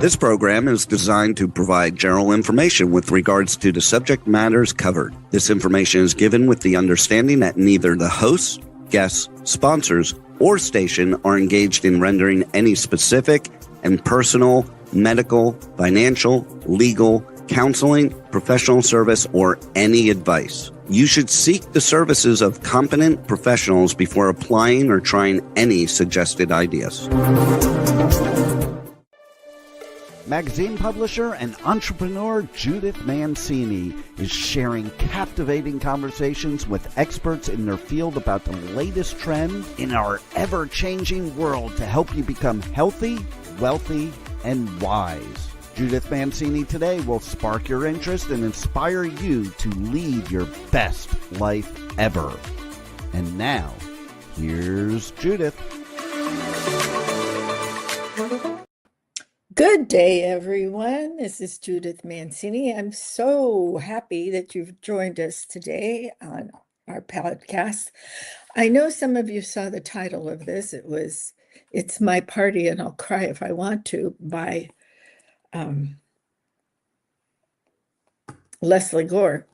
This program is designed to provide general information with regards to the subject matters covered. This information is given with the understanding that neither the hosts, guests, sponsors, or station are engaged in rendering any specific and personal, medical, financial, legal, counseling, professional service, or any advice. You should seek the services of competent professionals before applying or trying any suggested ideas. Magazine publisher and entrepreneur Judith Mancini is sharing captivating conversations with experts in their field about the latest trend in our ever-changing world to help you become healthy, wealthy, and wise. Judith Mancini today will spark your interest and inspire you to lead your best life ever. And now, here's Judith. Good day, everyone. This is Judith Mancini. I'm so happy that you've joined us today on our podcast. I know some of you saw the title of this. It's My Party and I'll Cry If I Want to by Leslie Gore.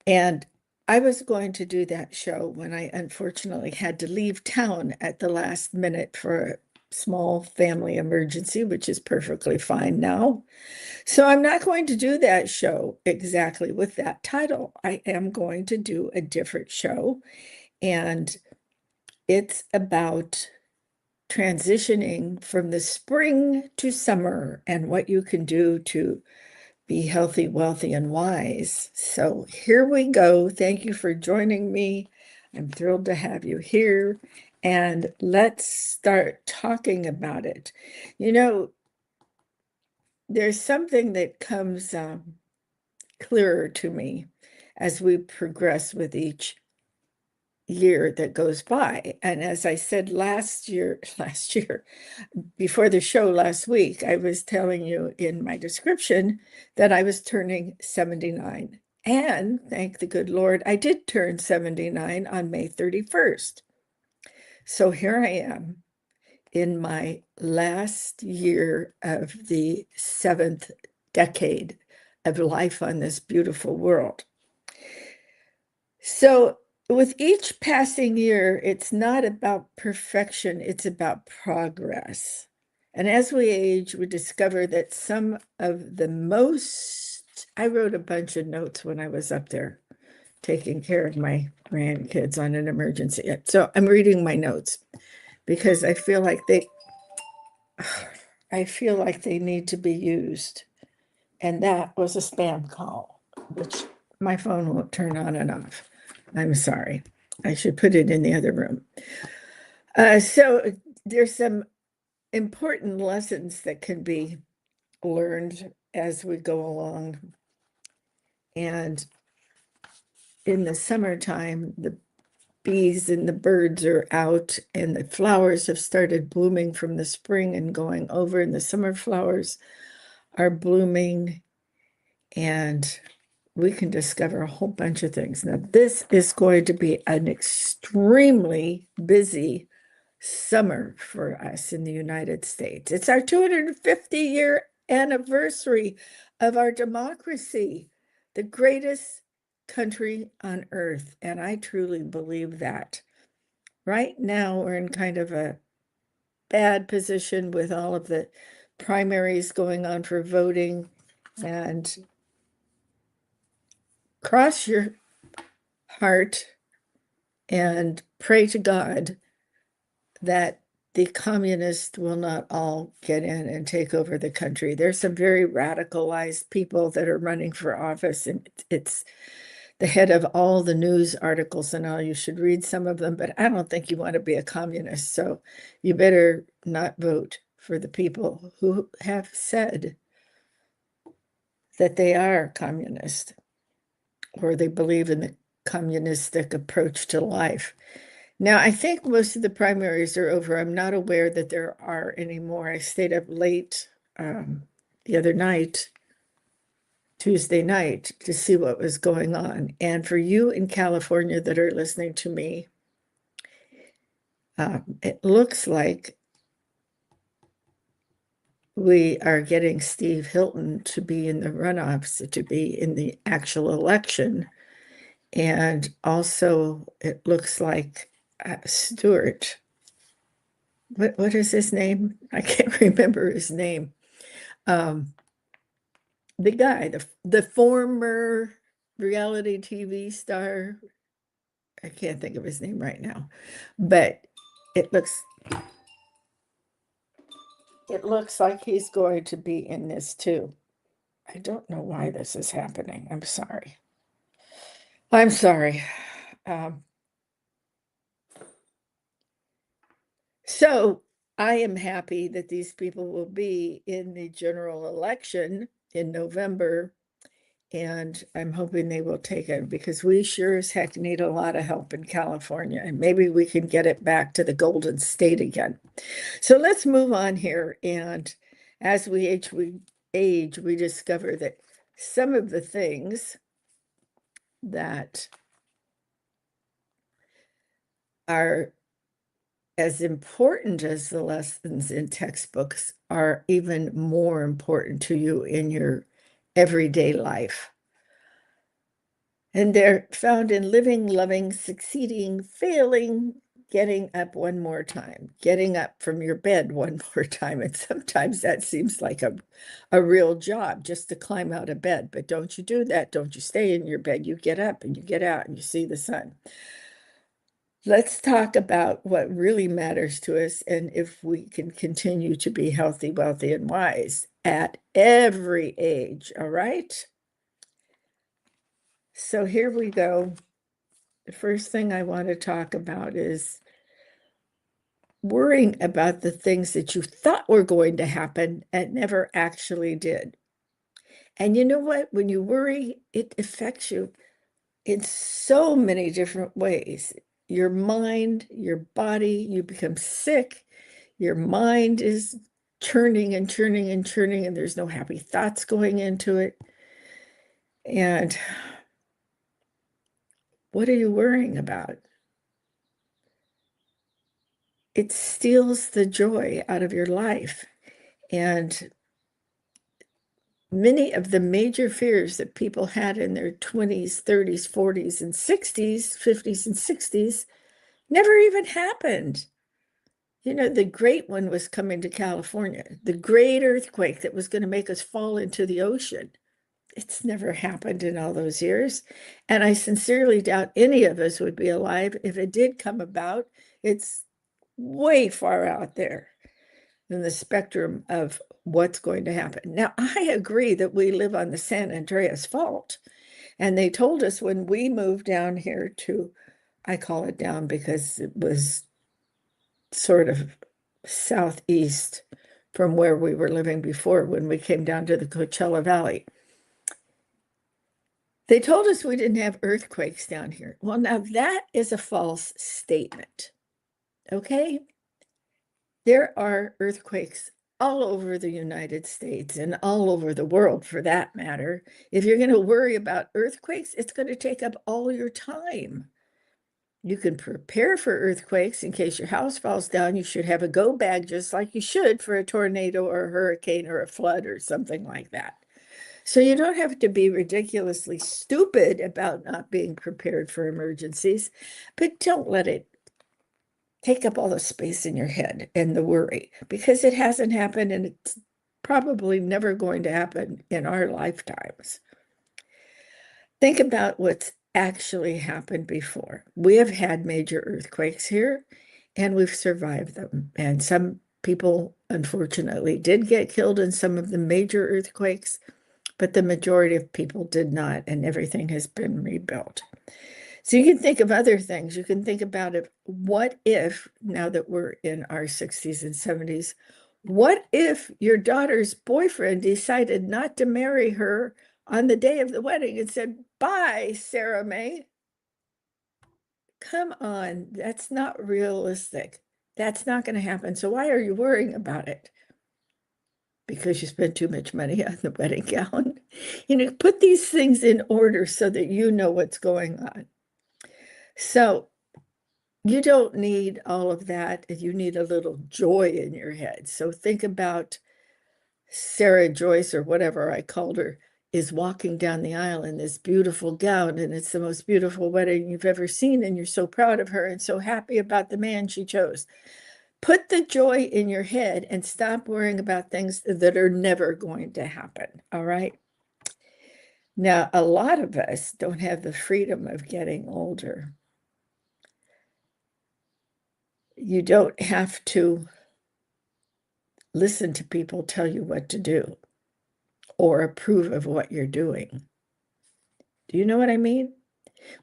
And I was going to do that show when I unfortunately had to leave town at the last minute for a small family emergency, which is perfectly fine now. So I'm not going to do that show exactly with that title. I am going to do a different show, and it's about transitioning from the spring to summer and what you can do to be healthy, wealthy, and wise. So here we go. Thank you for joining me. I'm thrilled to have you here. And let's start talking about it. You know, there's something that comes clearer to me as we progress with each year that goes by. And as I said last year, before the show last week, I was telling you in my description that I was turning 79. And thank the good Lord, I did turn 79 on May 31st. So here I am in my last year of the 7th decade of life on this beautiful world. So with each passing year, it's not about perfection, it's about progress. And as we age, we discover that some of the I wrote a bunch of notes when I was up there taking care of my grandkids on an emergency. So I'm reading my notes because I feel like they need to be used. And that was a spam call, which my phone won't turn on and off. I'm sorry. I should put it in the other room. So there's some important lessons that can be learned as we go along. And in the summertime, the bees and the birds are out and the flowers have started blooming from the spring and going over, and the summer flowers are blooming, and we can discover a whole bunch of things. Now, this is going to be an extremely busy summer for us in the United States. It's our 250-year anniversary of our democracy, the greatest country on earth, and I truly believe that. Right now, we're in kind of a bad position with all of the primaries going on for voting, and cross your heart and pray to God that the communists will not all get in and take over the country. There's some very radicalized people that are running for office, and it's the head of all the news articles and all. You should read some of them, but I don't think you want to be a communist. So you better not vote for the people who have said that they are communist or they believe in the communistic approach to life. Now, I think most of the primaries are over. I'm not aware that there are any more. I stayed up late the other night, Tuesday night, to see what was going on. And for you in California that are listening to me, it looks like we are getting Steve Hilton to be in the runoffs, to be in the actual election. And also, it looks like Stewart, what is his name? I can't remember his name. The guy, the former reality TV star, I can't think of his name right now, but it looks like he's going to be in this too. I don't know why this is happening. I'm sorry. I'm sorry. Um, so I am happy that these people will be in the general election in November, and I'm hoping they will take it because we sure as heck need a lot of help in California, and maybe we can get it back to the Golden State again. So let's move on here. And as we age, we discover that some of the things that are as important as the lessons in textbooks are even more important to you in your everyday life. And they're found in living, loving, succeeding, failing, getting up one more time, getting up from your bed one more time. And sometimes that seems like a real job just to climb out of bed. But don't you do that. Don't you stay in your bed. You get up and you get out and you see the sun. Let's talk about what really matters to us and if we can continue to be healthy, wealthy, and wise at every age. All right. So here we go. The first thing I want to talk about is worrying about the things that you thought were going to happen and never actually did. And you know what? When you worry, it affects you in so many different ways. Your mind, your body, you become sick. Your mind is churning and churning and churning, and there's no happy thoughts going into it. And what are you worrying about? It steals the joy out of your life. And many of the major fears that people had in their 20s, 30s, 40s, and 60s, 50s, and 60s never even happened. You know, the great one was coming to California, the great earthquake that was going to make us fall into the ocean. It's never happened in all those years. And I sincerely doubt any of us would be alive if it did come about. It's way far out there in the spectrum of what's going to happen. Now, I agree that we live on the San Andreas Fault. And they told us when we moved down here to, I call it down because it was sort of southeast from where we were living before when we came down to the Coachella Valley. They told us we didn't have earthquakes down here. Well, now that is a false statement. Okay? There are earthquakes all over the United States and all over the world for that matter. If you're going to worry about earthquakes, it's going to take up all your time. You can prepare for earthquakes in case your house falls down. You should have a go bag just like you should for a tornado or a hurricane or a flood or something like that. So you don't have to be ridiculously stupid about not being prepared for emergencies, but don't let it take up all the space in your head and the worry because it hasn't happened and it's probably never going to happen in our lifetimes. Think about what's actually happened before. We have had major earthquakes here and we've survived them. And some people, unfortunately, did get killed in some of the major earthquakes, but the majority of people did not, and everything has been rebuilt. So you can think of other things. You can think about it. What if, now that we're in our 60s and 70s, what if your daughter's boyfriend decided not to marry her on the day of the wedding and said, "Bye, Sarah May"? Come on, that's not realistic. That's not going to happen. So why are you worrying about it? Because you spent too much money on the wedding gown. You know, put these things in order so that you know what's going on. So you don't need all of that. You need a little joy in your head. So think about Sarah Joyce, or whatever I called her, is walking down the aisle in this beautiful gown, and it's the most beautiful wedding you've ever seen, and you're so proud of her and so happy about the man she chose. Put the joy in your head and stop worrying about things that are never going to happen, all right? Now, a lot of us don't have the freedom of getting older. You don't have to listen to people tell you what to do or approve of what you're doing. Do you know what I mean?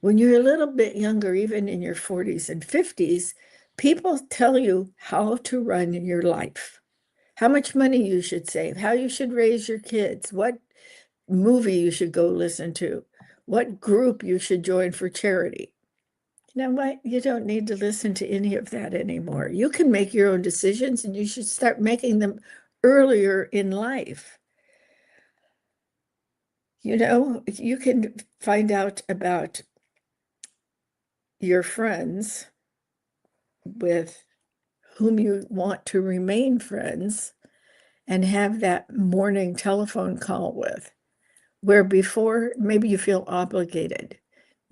When you're a little bit younger, even in your 40s and 50s, people tell you how to run your life, how much money you should save, how you should raise your kids, what movie you should go listen to, what group you should join for charity. You know what? You don't need to listen to any of that anymore. You can make your own decisions, and you should start making them earlier in life. You know, you can find out about your friends with whom you want to remain friends and have that morning telephone call with, where before maybe you feel obligated.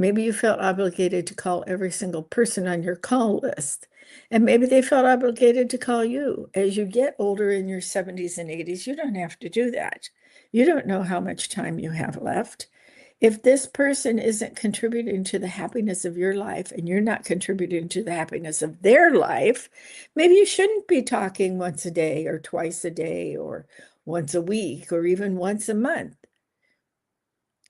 Maybe you felt obligated to call every single person on your call list. And maybe they felt obligated to call you. As you get older in your 70s and 80s, you don't have to do that. You don't know how much time you have left. If this person isn't contributing to the happiness of your life and you're not contributing to the happiness of their life, maybe you shouldn't be talking once a day or twice a day or once a week or even once a month.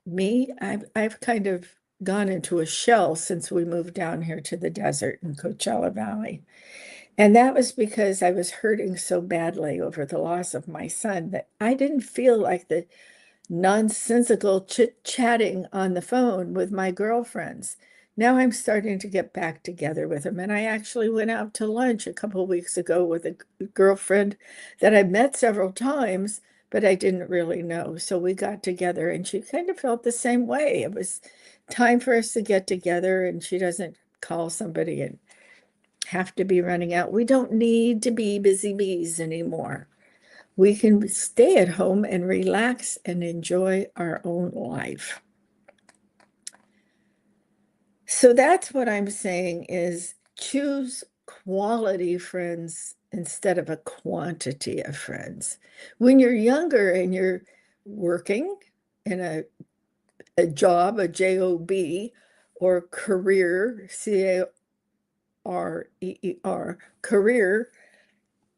Me, I've kind of gone into a shell since we moved down here to the desert in Coachella Valley. And that was because I was hurting so badly over the loss of my son that I didn't feel like the nonsensical chit-chatting on the phone with my girlfriends. Now I'm starting to get back together with them. And I actually went out to lunch a couple of weeks ago with a girlfriend that I met several times, but I didn't really know. So we got together, and she kind of felt the same way. It was time for us to get together, and she doesn't call somebody and have to be running out. We don't need to be busy bees anymore. We can stay at home and relax and enjoy our own life. So that's what I'm saying is choose quality friends instead of a quantity of friends. When you're younger and you're working in a job, a job, or career, career, career,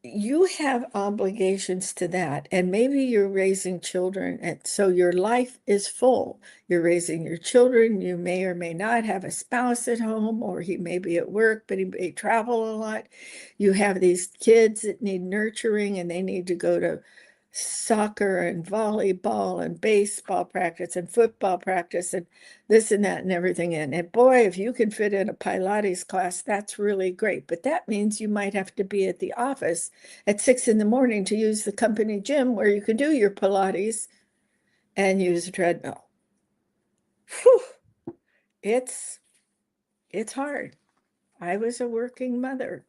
you have obligations to that, and maybe you're raising children, and so your life is full. You're raising your children. You may or may not have a spouse at home, or he may be at work, but he may travel a lot. You have these kids that need nurturing, and they need to go to soccer and volleyball and baseball practice and football practice and this and that and everything in. And boy, if you can fit in a Pilates class, that's really great. But that means you might have to be at the office at 6 in the morning to use the company gym where you can do your Pilates and use a treadmill. Whew. It's hard. I was a working mother.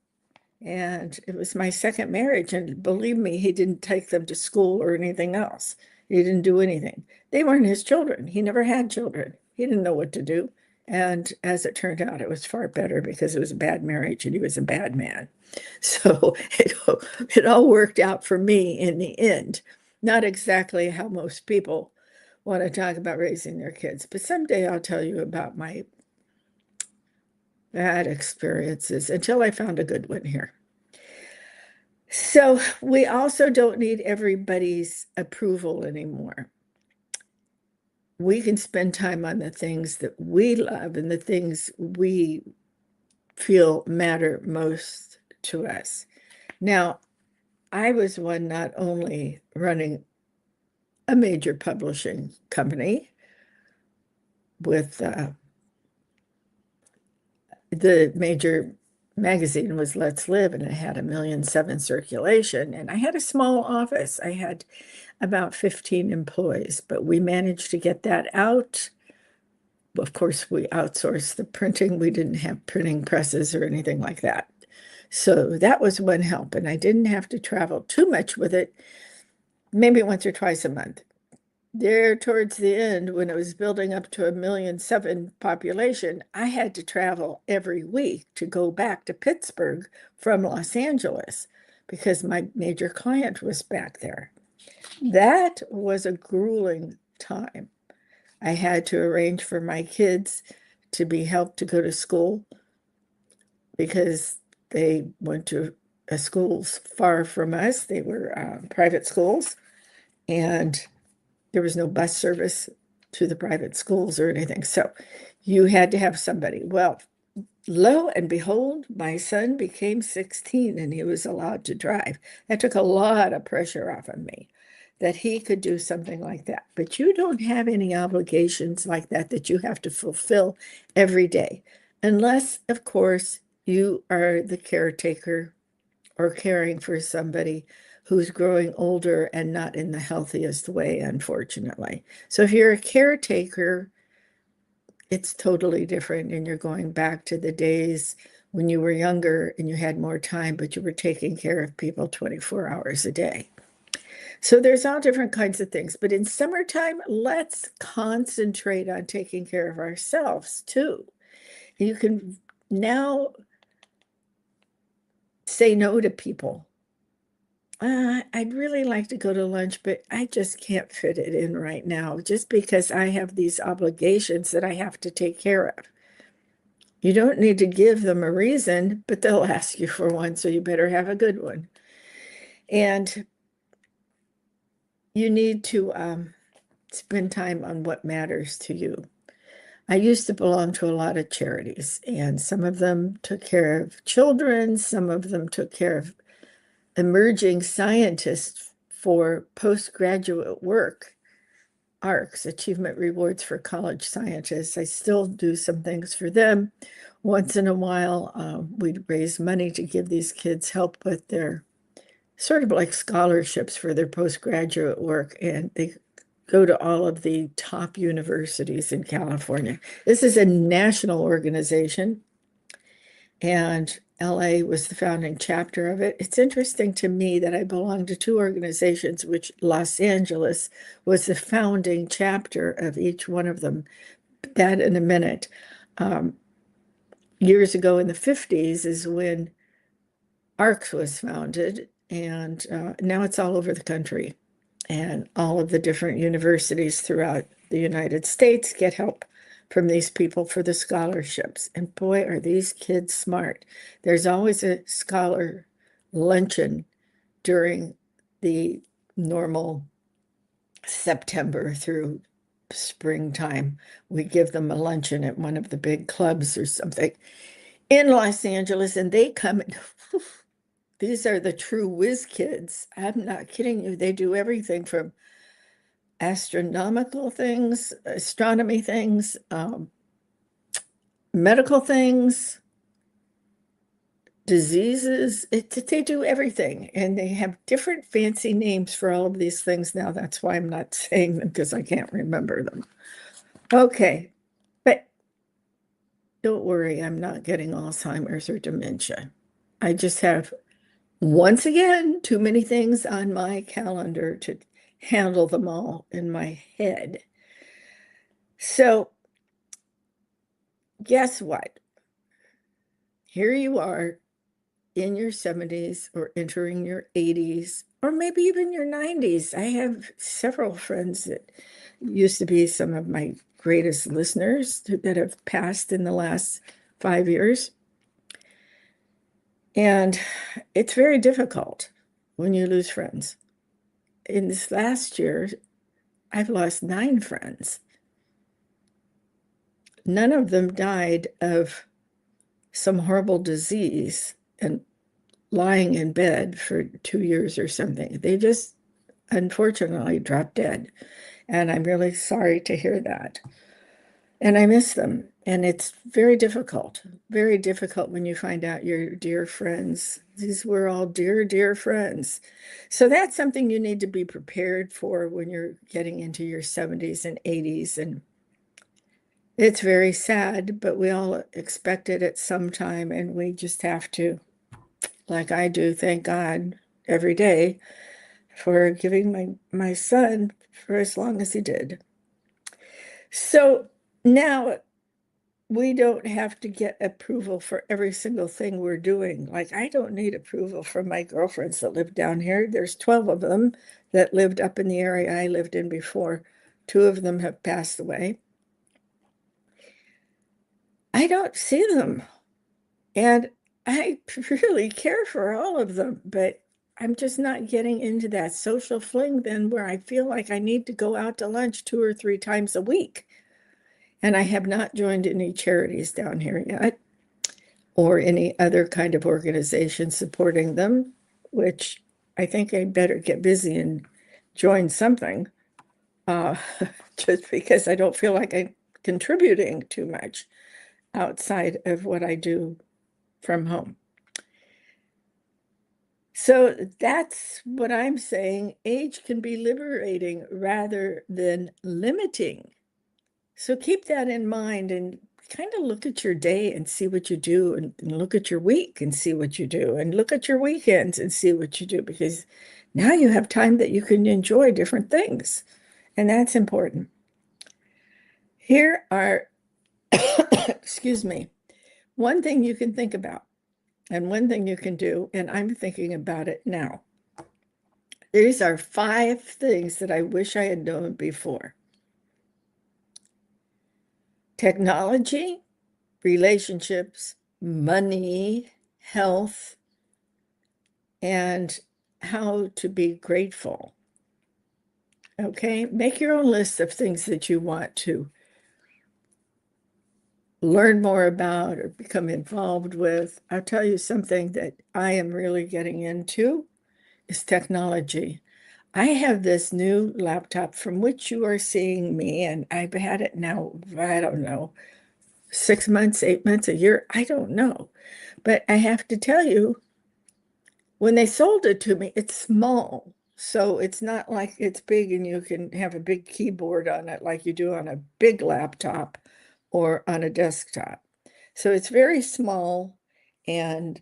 And it was my second marriage. And believe me, he didn't take them to school or anything else. He didn't do anything. They weren't his children. He never had children. He didn't know what to do. And as it turned out, it was far better because it was a bad marriage and he was a bad man. So it all worked out for me in the end. Not exactly how most people want to talk about raising their kids. But someday I'll tell you about my bad experiences until I found a good one here. So we also don't need everybody's approval anymore. We can spend time on the things that we love and the things we feel matter most to us. Now, I was one not only running a major publishing company with the major magazine was Let's Live, and it had 1.7 million circulation. And I had a small office. I had about 15 employees, but we managed to get that out. Of course, we outsourced the printing. We didn't have printing presses or anything like that. So that was one help. And I didn't have to travel too much with it maybe once or twice a month. There towards the end, when it was building up to 1.7 million population, I had to travel every week to go back to Pittsburgh from Los Angeles because my major client was back there. That was a grueling time. I had to arrange for my kids to be helped to go to school because they went to schools far from us. They were private schools, and there was no bus service to the private schools or anything. So you had to have somebody. Well, lo and behold, my son became 16 and he was allowed to drive. That took a lot of pressure off of me that he could do something like that. But you don't have any obligations like that you have to fulfill every day, unless, of course, you are the caretaker or caring for somebody who's growing older and not in the healthiest way, unfortunately. So if you're a caretaker, it's totally different, and you're going back to the days when you were younger and you had more time, but you were taking care of people 24 hours a day. So there's all different kinds of things. But in summertime, let's concentrate on taking care of ourselves too. You can now say no to people. I'd really like to go to lunch, but I just can't fit it in right now just because I have these obligations that I have to take care of. You don't need to give them a reason, but they'll ask you for one, so you better have a good one. And you need to spend time on what matters to you. I used to belong to a lot of charities, and some of them took care of children, some of them took care of emerging scientists for postgraduate work, ARCs, Achievement Rewards for College Scientists. I still do some things for them. Once in a while, we'd raise money to give these kids help with their sort of like scholarships for their postgraduate work, and they go to all of the top universities in California. This is a national organization, and LA was the founding chapter of it. It's interesting to me that I belong to two organizations, which Los Angeles was the founding chapter of each one of them. That in a minute. Years ago in the 50s is when ARCS was founded, and now it's all over the country. And all of the different universities throughout the United States get help from these people for the scholarships. And boy, are these kids smart. There's always a scholar luncheon during the normal September through springtime. We give them a luncheon at one of the big clubs or something in Los Angeles, and they come and these are the true whiz kids. I'm not kidding you. They do everything from astronomical things, astronomy things, medical things, diseases. They do everything. And they have different fancy names for all of these things now. That's why I'm not saying them, because I can't remember them. Okay. But don't worry, I'm not getting Alzheimer's or dementia. I just have, once again, too many things on my calendar to handle them all in my head. So guess what? Here you are in your 70s or entering your 80s, or maybe even your 90s. I have several friends that used to be some of my greatest listeners that have passed in the last 5 years. And it's very difficult when you lose friends. In this last year, I've lost 9 friends. None of them died of some horrible disease and lying in bed for 2 years or something. They just unfortunately dropped dead. And I'm really sorry to hear that. And I miss them. And it's very difficult when you find out your dear friends. These were all dear, dear friends. So that's something you need to be prepared for when you're getting into your 70s and 80s. And it's very sad, but we all expect it at some time. And we just have to, like I do, thank God every day for giving my son for as long as he did. So now we don't have to get approval for every single thing we're doing. Like, I don't need approval from my girlfriends that live down here. There's 12 of them that lived up in the area I lived in before. 2 of them have passed away. I don't see them. And I really care for all of them, but I'm just not getting into that social fling then where I feel like I need to go out to lunch 2 or 3 times a week. And I have not joined any charities down here yet, or any other kind of organization supporting them, which I think I better get busy and join something, just because I don't feel like I'm contributing too much outside of what I do from home. So that's what I'm saying. Age can be liberating rather than limiting. So keep that in mind and kind of look at your day and see what you do, and look at your week and see what you do, and look at your weekends and see what you do, because now you have time that you can enjoy different things. And that's important. Here are, excuse me, one thing you can think about and one thing you can do, and I'm thinking about it now. These are 5 things that I wish I had known before. Technology, relationships, money, health, and how to be grateful. Okay, make your own list of things that you want to learn more about or become involved with. I'll tell you something that I am really getting into is technology. I have this new laptop from which you are seeing me, and I've had it now, I don't know, 6 months, 8 months, a year, I don't know. But I have to tell you, when they sold it to me, it's small. So it's not like it's big and you can have a big keyboard on it like you do on a big laptop or on a desktop. So it's very small, and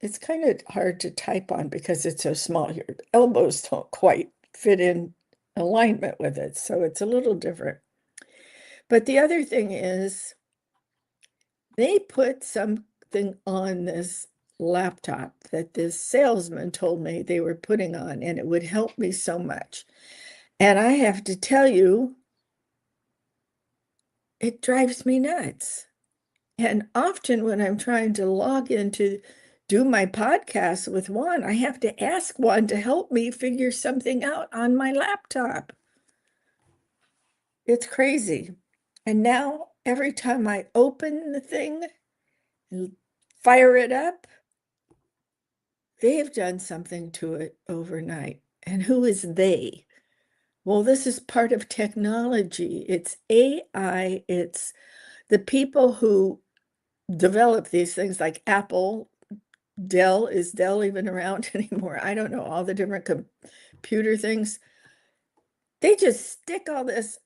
it's kind of hard to type on because it's so small. Your elbows don't quite fit in alignment with it. So it's a little different. But the other thing is, they put something on this laptop that this salesman told me they were putting on, and it would help me so much. And I have to tell you, it drives me nuts. And often when I'm trying to log in to do my podcast with Juan, I have to ask Juan to help me figure something out on my laptop. It's crazy. And now every time I open the thing and fire it up, they've done something to it overnight. And who is they? Well, this is part of technology. It's AI. It's the people who develop these things, like Apple, Dell. Is Dell even around anymore? I don't know, all the different computer things. They just stick all this,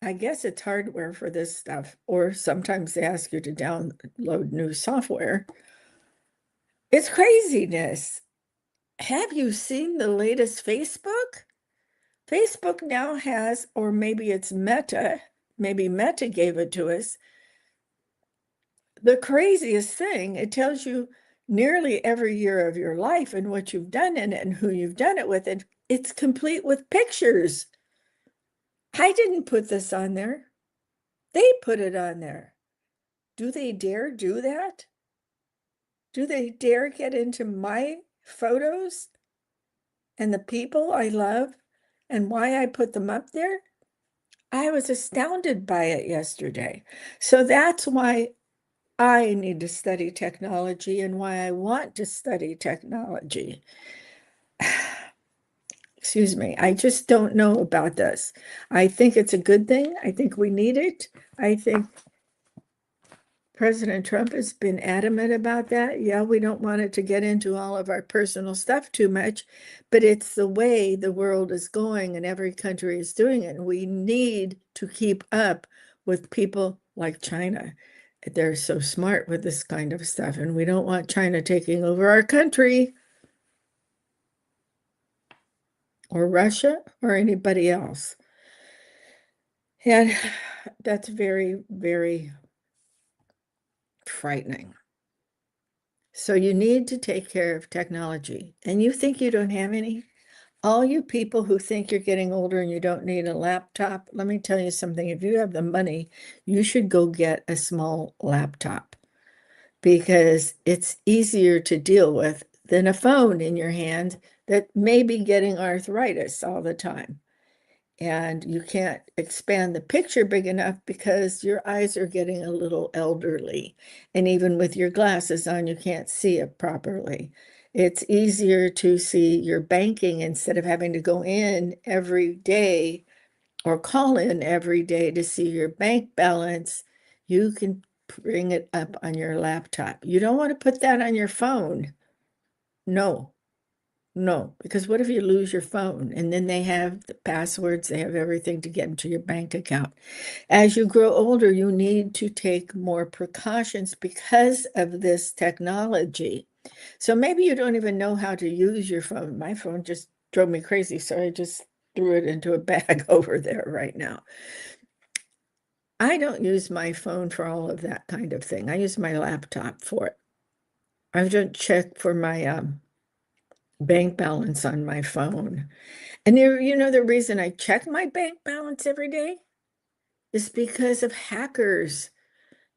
I guess it's hardware for this stuff, or sometimes they ask you to download new software. It's craziness. Have you seen the latest Facebook? Facebook now has, or maybe it's Meta, maybe Meta gave it to us, the craziest thing. It tells you nearly every year of your life and what you've done in it and who you've done it with. And it's complete with pictures. I didn't put this on there. They put it on there. Do they dare do that? Do they dare get into my photos and the people I love and why I put them up there? I was astounded by it yesterday. So that's why I need to study technology and why I want to study technology. Excuse me. I just don't know about this. I think it's a good thing. I think we need it. I think President Trump has been adamant about that. Yeah, we don't want it to get into all of our personal stuff too much, but it's the way the world is going and every country is doing it. And we need to keep up with people like China. They're so smart with this kind of stuff, and we don't want China taking over our country. or Russia or anybody else. And that's very, very frightening. So you need to take care of technology. And you think you don't have any? All you people who think you're getting older and you don't need a laptop, let me tell you something. If you have the money, you should go get a small laptop because it's easier to deal with than a phone in your hand that may be getting arthritis all the time. And you can't expand the picture big enough because your eyes are getting a little elderly. And even with your glasses on, you can't see it properly. It's easier to see your banking instead of having to go in every day or call in every day to see your bank balance. You can bring it up on your laptop. You don't want to put that on your phone. No. No, because what if you lose your phone and then they have the passwords, they have everything to get into your bank account. As you grow older, you need to take more precautions because of this technology. So maybe you don't even know how to use your phone. My phone just drove me crazy, so I just threw it into a bag over there right now. I don't use my phone for all of that kind of thing. I use my laptop for it. I don't check for my bank balance on my phone. And the reason I check my bank balance every day is because of hackers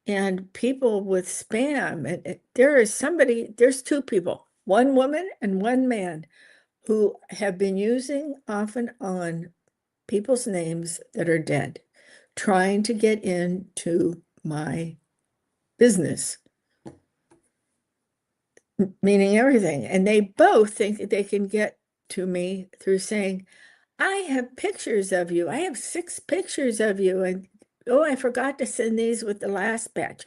and people with spam. And there's two people, one woman and one man, who have been using off and on people's names that are dead, trying to get into my business, meaning everything. And they both think that they can get to me through saying, I have pictures of you. I have 6 pictures of you. And oh, I forgot to send these with the last batch.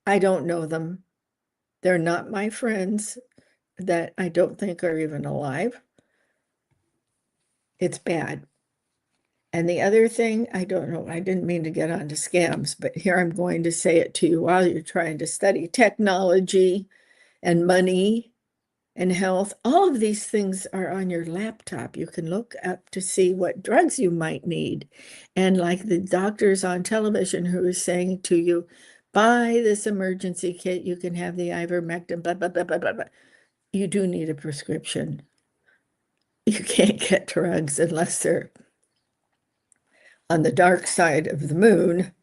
I don't know them. They're not my friends that I don't think are even alive. It's bad. And the other thing, I don't know, I didn't mean to get onto scams, but here I'm going to say it to you while you're trying to study technology and money and health. All of these things are on your laptop. You can look up to see what drugs you might need. And like the doctors on television who are saying to you, buy this emergency kit, you can have the ivermectin, blah, blah, blah, blah, blah, blah. You do need a prescription. You can't get drugs unless they're on the dark side of the moon,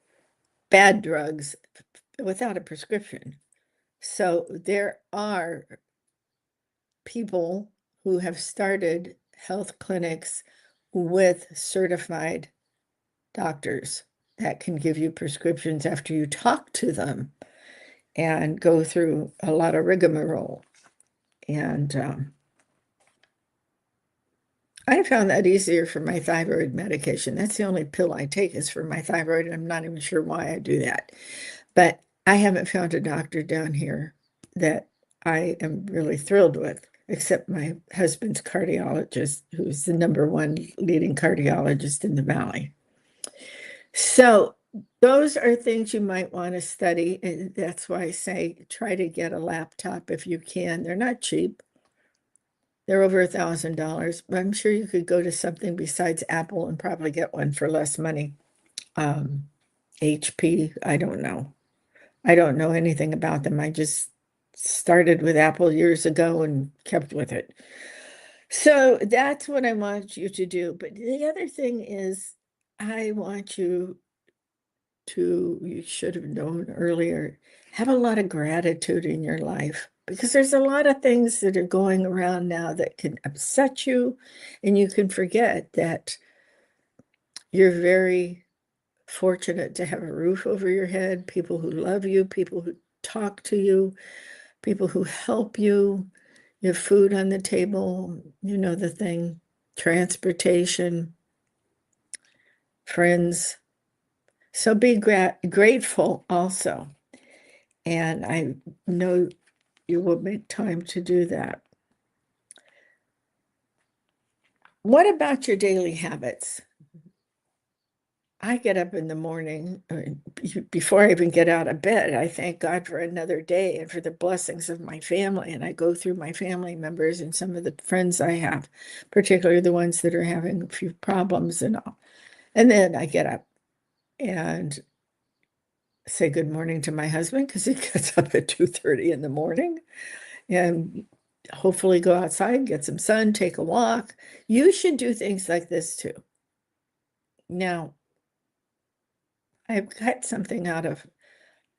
bad drugs without a prescription. So there are people who have started health clinics with certified doctors that can give you prescriptions after you talk to them and go through a lot of rigmarole. And I found that easier for my thyroid medication. That's the only pill I take is for my thyroid. And I'm not even sure why I do that. But I haven't found a doctor down here that I am really thrilled with, except my husband's cardiologist, who's the #1 leading cardiologist in the Valley. So those are things you might want to study. And that's why I say try to get a laptop if you can. They're not cheap. They're over $1,000, but I'm sure you could go to something besides Apple and probably get one for less money. HP, I don't know. I don't know anything about them. I just started with Apple years ago and kept with it. So that's what I want you to do. But the other thing is, I want you should have known earlier, have a lot of gratitude in your life because there's a lot of things that are going around now that can upset you, and you can forget that you're very fortunate to have a roof over your head, people who love you, people who talk to you, people who help you, you have food on the table, you know the thing, transportation, friends. So be grateful also. And I know you will make time to do that. What about your daily habits? I get up in the morning, before I even get out of bed, I thank God for another day and for the blessings of my family. And I go through my family members and some of the friends I have, particularly the ones that are having a few problems and all. And then I get up and say good morning to my husband because he gets up at 2:30 in the morning, and hopefully go outside, get some sun, take a walk. You should do things like this too. Now, I've cut something out of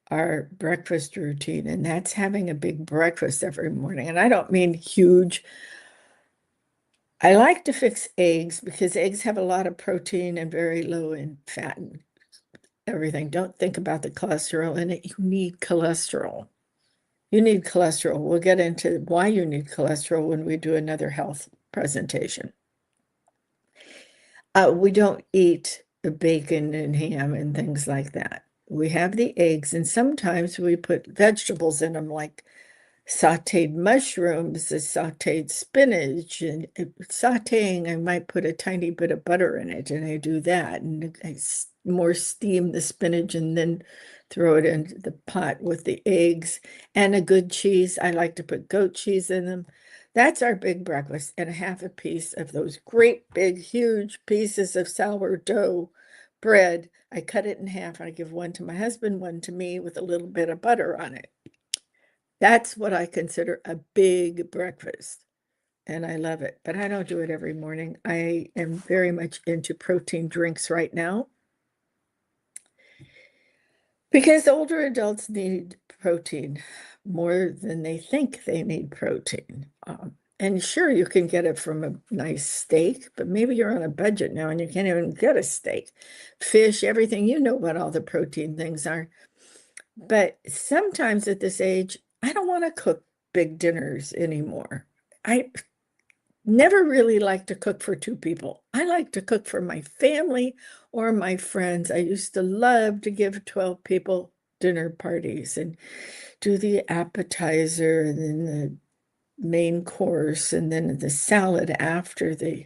our breakfast routine, and that's having a big breakfast every morning. And I don't mean huge. I like to fix eggs because eggs have a lot of protein and very low in fat and everything. Don't think about the cholesterol in it. You need cholesterol. You need cholesterol. We'll get into why you need cholesterol when we do another health presentation. We don't eat the bacon and ham and things like that. We have the eggs, and sometimes we put vegetables in them, like sauteed mushrooms, the sauteed spinach, and sauteing, I might put a tiny bit of butter in it, and I do that, and I more steam the spinach and then throw it into the pot with the eggs and a good cheese. I like to put goat cheese in them. That's our big breakfast, and a half a piece of those great big huge pieces of sourdough bread. I cut it in half. I give one to my husband, one to me, with a little bit of butter on it. That's what I consider a big breakfast, and I love it. But I don't do it every morning. I am very much into protein drinks right now because older adults need protein more than they think they need protein. And sure, you can get it from a nice steak, but maybe you're on a budget now and you can't even get a steak. Fish, everything, you know what all the protein things are. But sometimes at this age, I don't want to cook big dinners anymore. I never really like to cook for two people. I like to cook for my family or my friends. I used to love to give 12 people dinner parties and do the appetizer and then the main course and then the salad after the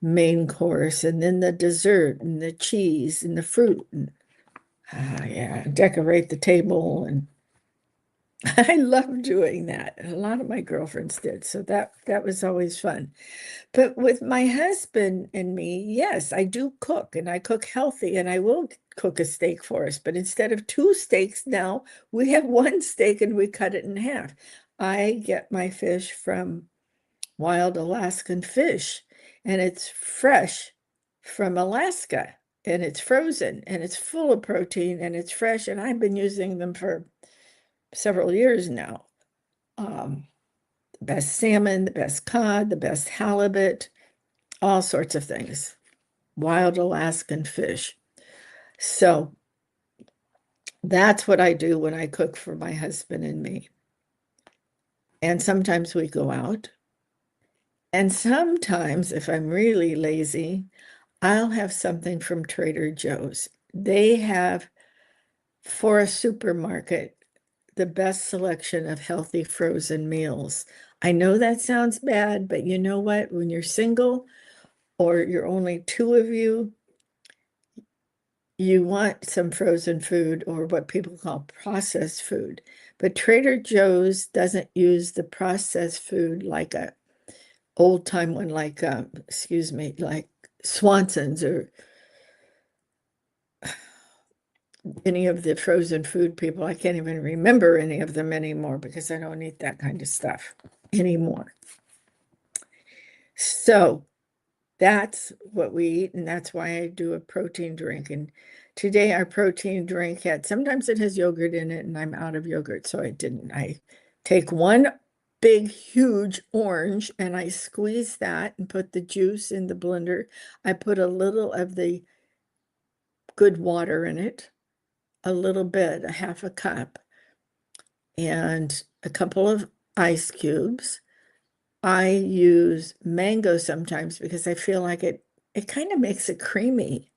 main course and then the dessert and the cheese and the fruit and yeah, decorate the table. And I love doing that. And a lot of my girlfriends did. So that was always fun. But with my husband and me, yes, I do cook and I cook healthy and I will cook a steak for us. But instead of two steaks now, we have one steak and we cut it in half. I get my fish from wild Alaskan fish, and it's fresh from Alaska, and it's frozen, and it's full of protein, and it's fresh, and I've been using them for several years now. The best salmon, the best cod, the best halibut, all sorts of things. Wild Alaskan fish. So that's what I do when I cook for my husband and me. And sometimes we go out. And sometimes, if I'm really lazy, I'll have something from Trader Joe's. They have, for a supermarket, the best selection of healthy frozen meals. I know that sounds bad, but you know what? When you're single or you're only two of you, you want some frozen food or what people call processed food. But Trader Joe's doesn't use the processed food like a old time one, like like Swanson's or any of the frozen food people. I can't even remember any of them anymore because I don't eat that kind of stuff anymore. So that's what we eat, and that's why I do a protein drink. And today our protein drink sometimes it has yogurt in it, and I'm out of yogurt, so I didn't. I take one big, huge orange, and I squeeze that and put the juice in the blender. I put a little of the good water in it, a little bit, a half a cup, and a couple of ice cubes. I use mango sometimes because I feel like it kind of makes it creamy.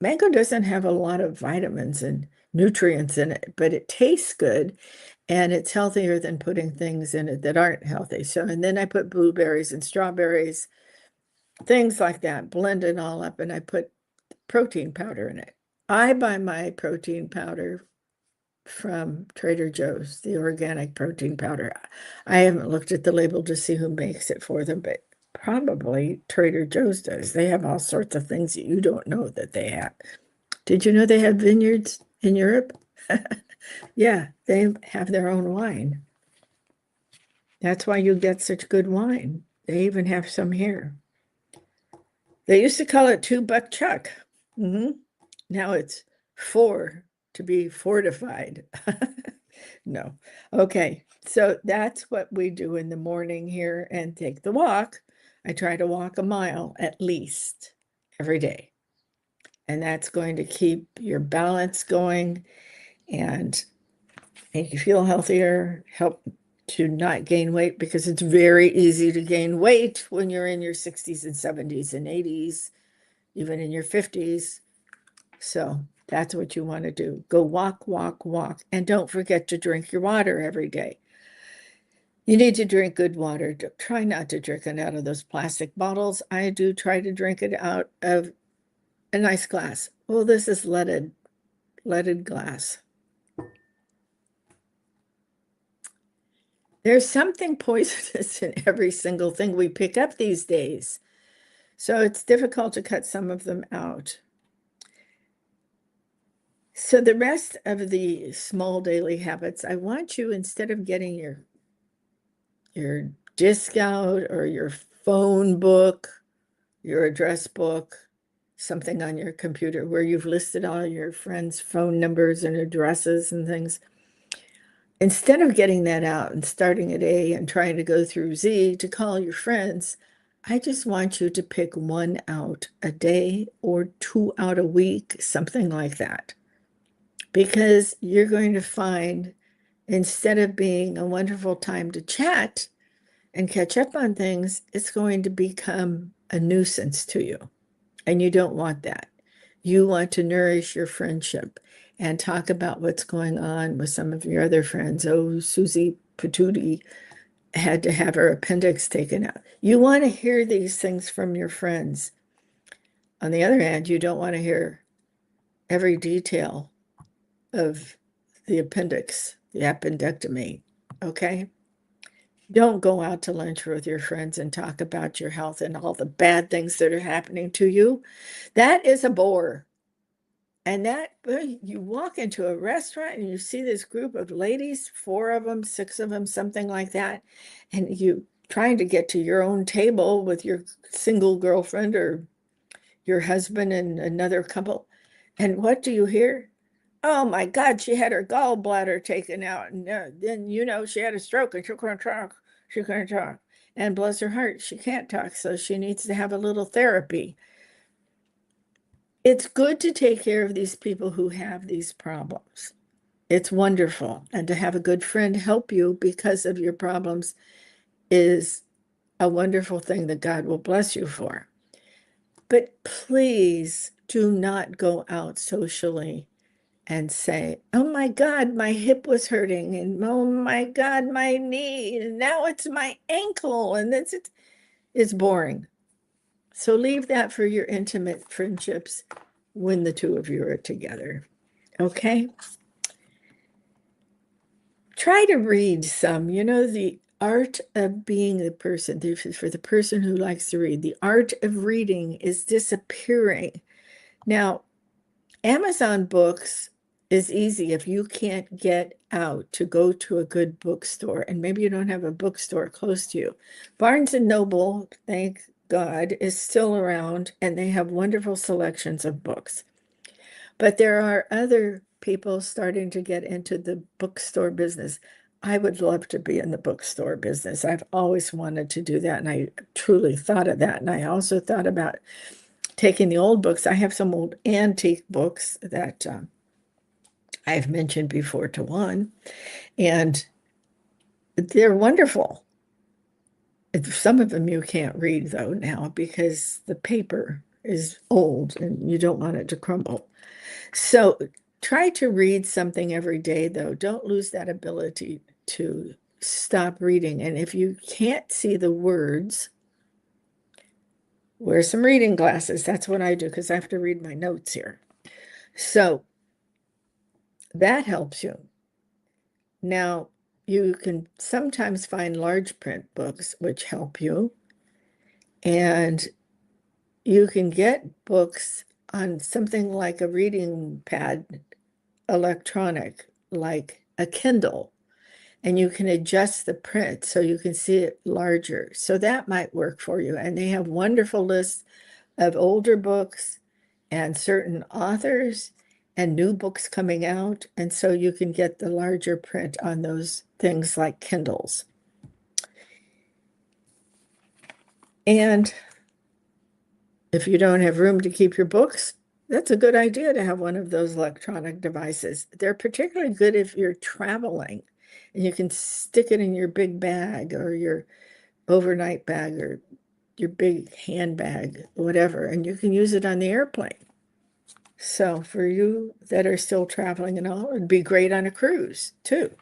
Mango doesn't have a lot of vitamins and nutrients in it, but it tastes good and it's healthier than putting things in it that aren't healthy. So, and then I put blueberries and strawberries, things like that, blend it all up, and I put protein powder in it. I buy my protein powder from Trader Joe's, the organic protein powder. I haven't looked at the label to see who makes it for them, but probably Trader Joe's does. They have all sorts of things that you don't know that they have. Did you know they have vineyards in Europe? Yeah, they have their own wine. That's why you get such good wine. They even have some here. They used to call it $2 Chuck. Now it's 4 to be fortified. No. Okay. So that's what we do in the morning here and take the walk. I try to walk a mile at least every day. And that's going to keep your balance going and make you feel healthier, help to not gain weight, because it's very easy to gain weight when you're in your 60s and 70s and 80s, even in your 50s. So that's what you want to do. Go walk, walk, walk. And don't forget to drink your water every day. You need to drink good water. Try not to drink it out of those plastic bottles. I do try to drink it out of a nice glass. Well, this is leaded glass. There's something poisonous in every single thing we pick up these days. So it's difficult to cut some of them out. So the rest of the small daily habits, I want you, instead of getting your disc out or your phone book, your address book, something on your computer where you've listed all your friends' phone numbers and addresses and things. Instead of getting that out and starting at A and trying to go through Z to call your friends, I just want you to pick 1 out a day or 2 out a week, something like that. Because you're going to find, instead of being a wonderful time to chat and catch up on things, it's going to become a nuisance to you. And you don't want that. You want to nourish your friendship and talk about what's going on with some of your other friends. Oh, Susie Patootie had to have her appendix taken out. You want to hear these things from your friends. On the other hand, you don't want to hear every detail of the appendix, the appendectomy, okay? Don't go out to lunch with your friends and talk about your health and all the bad things that are happening to you. That is a bore. And that, you walk into a restaurant and you see this group of ladies, 4 of them, 6 of them, something like that, and you trying to get to your own table with your single girlfriend or your husband and another couple. And what do you hear? Oh my God, she had her gallbladder taken out. And then, she had a stroke and she couldn't talk. She couldn't talk. And bless her heart, she can't talk. So she needs to have a little therapy. It's good to take care of these people who have these problems. It's wonderful. And to have a good friend help you because of your problems is a wonderful thing that God will bless you for. But please do not go out socially and say, oh my God, my hip was hurting, and oh my God, my knee, and now it's my ankle, and it's boring. So leave that for your intimate friendships when the 2 of you are together, okay? Try to read some, the art of being the person, for the person who likes to read, the art of reading is disappearing. Now, Amazon Books is easy if you can't get out to go to a good bookstore, and maybe you don't have a bookstore close to you. Barnes and Noble, thank God, is still around, and they have wonderful selections of books. But there are other people starting to get into the bookstore business. I would love to be in the bookstore business. I've always wanted to do that, and I truly thought of that. And I also thought about taking the old books. I have some old antique books that I've mentioned before to Juan, and they're wonderful. Some of them you can't read, though, now because the paper is old and you don't want it to crumble. So try to read something every day, though. Don't lose that ability to stop reading. And if you can't see the words, wear some reading glasses. That's what I do because I have to read my notes here. So that helps you. Now, you can sometimes find large print books which help you, and you can get books on something like a reading pad, electronic, like a Kindle, and you can adjust the print so you can see it larger. So that might work for you. And they have wonderful lists of older books and certain authors and new books coming out. And so you can get the larger print on those things like Kindles. And if you don't have room to keep your books, that's a good idea to have one of those electronic devices. They're particularly good if you're traveling and you can stick it in your big bag or your overnight bag or your big handbag, whatever, and you can use it on the airplane. So for you that are still traveling and all, it'd be great on a cruise too.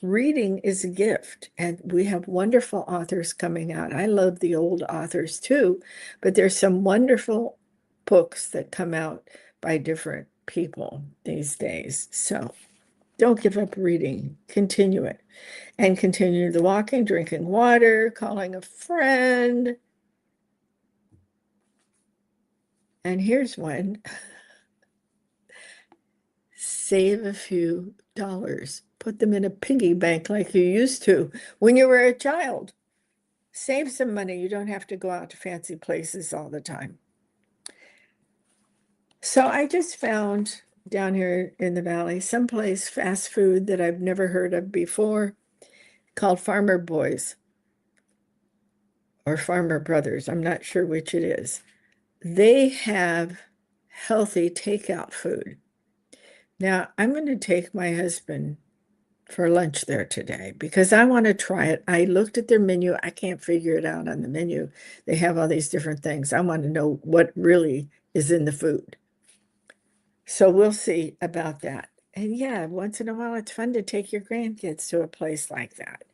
Reading is a gift, and we have wonderful authors coming out. I love the old authors too, but there's some wonderful books that come out by different people these days. So don't give up reading. Continue it. And continue the walking, drinking water, calling a friend. And here's one. Save a few dollars. Put them in a piggy bank like you used to when you were a child. Save some money. You don't have to go out to fancy places all the time. So I just found down here in the valley someplace fast food that I've never heard of before called Farmer Boys or Farmer Brothers. I'm not sure which it is. They have healthy takeout food. Now, I'm going to take my husband for lunch there today because I want to try it. I looked at their menu. I can't figure it out on the menu. They have all these different things. I want to know what really is in the food. So we'll see about that. And yeah, once in a while, it's fun to take your grandkids to a place like that.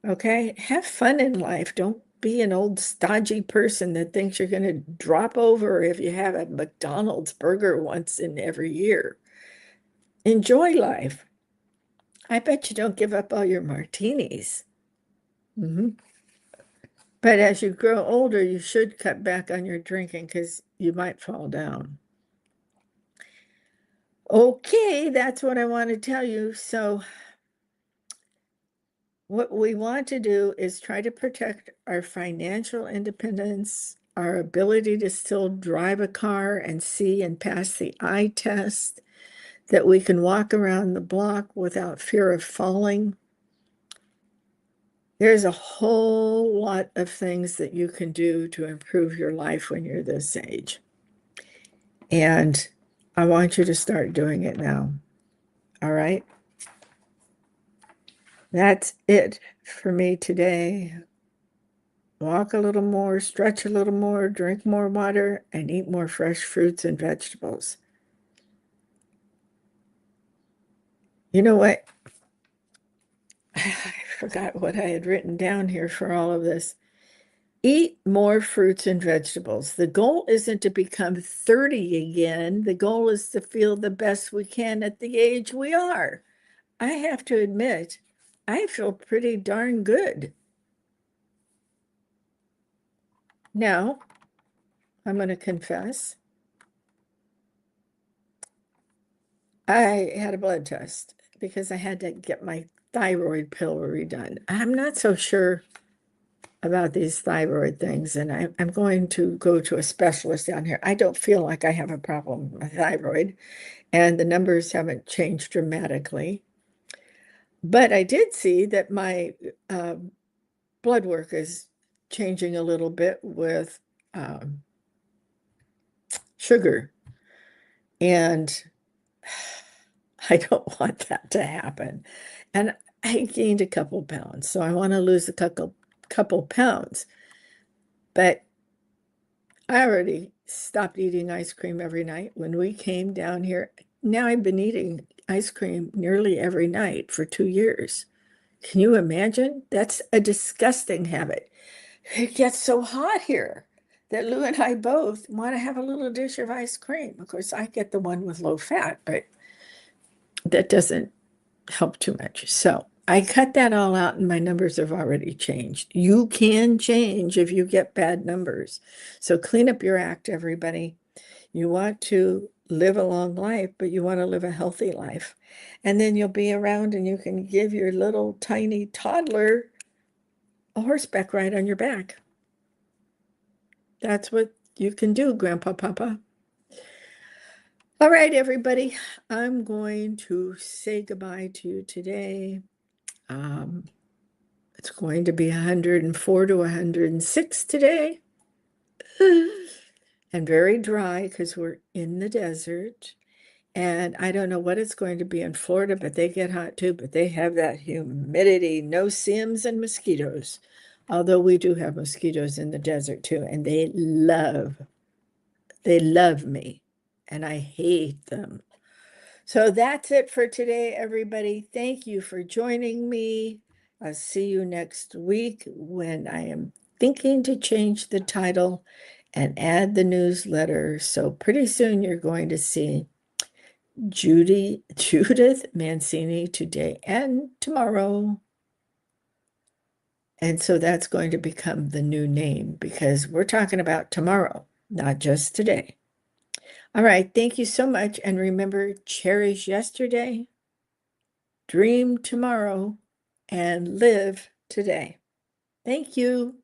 Okay? Have fun in life. Don't be an old stodgy person that thinks you're going to drop over if you have a McDonald's burger once in every year. Enjoy life. I bet you don't give up all your martinis. But as you grow older, you should cut back on your drinking because you might fall down. Okay, that's what I want to tell you. So what we want to do is try to protect our financial independence, our ability to still drive a car and see and pass the eye test, that we can walk around the block without fear of falling. There's a whole lot of things that you can do to improve your life when you're this age. And I want you to start doing it now. All right? That's it for me today. Walk a little more, stretch a little more, drink more water, and eat more fresh fruits and vegetables. You know what? I forgot what I had written down here for all of this. Eat more fruits and vegetables. The goal isn't to become 30 again. The goal is to feel the best we can at the age we are. I have to admit, I feel pretty darn good. Now, I'm going to confess. I had a blood test because I had to get my thyroid pill redone. I'm not so sure about these thyroid things, and I'm going to go to a specialist down here. I don't feel like I have a problem with my thyroid, and the numbers haven't changed dramatically. But I did see that my blood work is changing a little bit with sugar, and I don't want that to happen. And I gained a couple pounds, so I want to lose a couple pounds. But I already stopped eating ice cream every night when we came down here. Now I've been eating ice cream nearly every night for 2 years. Can you imagine? That's a disgusting habit. It gets so hot here that Lou and I both want to have a little dish of ice cream. Of course, I get the one with low fat, but that doesn't help too much. So I cut that all out and my numbers have already changed. You can change if you get bad numbers. So clean up your act, everybody. You want to live a long life, but you want to live a healthy life. And then you'll be around and you can give your little tiny toddler a horseback ride on your back. That's what you can do, Grandpa Papa. All right, everybody. I'm going to say goodbye to you today. It's going to be 104 to 106 today. And very dry because we're in the desert. And I don't know what it's going to be in Florida, but they get hot too. But they have that humidity, no Sims and mosquitoes. Although we do have mosquitoes in the desert too, and they love me, and I hate them. So that's it for today, everybody. Thank you for joining me. I'll see you next week when I am thinking to change the title and add the newsletter. So pretty soon you're going to see Judith Mancini today and tomorrow. And so that's going to become the new name because we're talking about tomorrow, not just today. All right. Thank you so much. And remember, cherish yesterday, dream tomorrow, and live today. Thank you.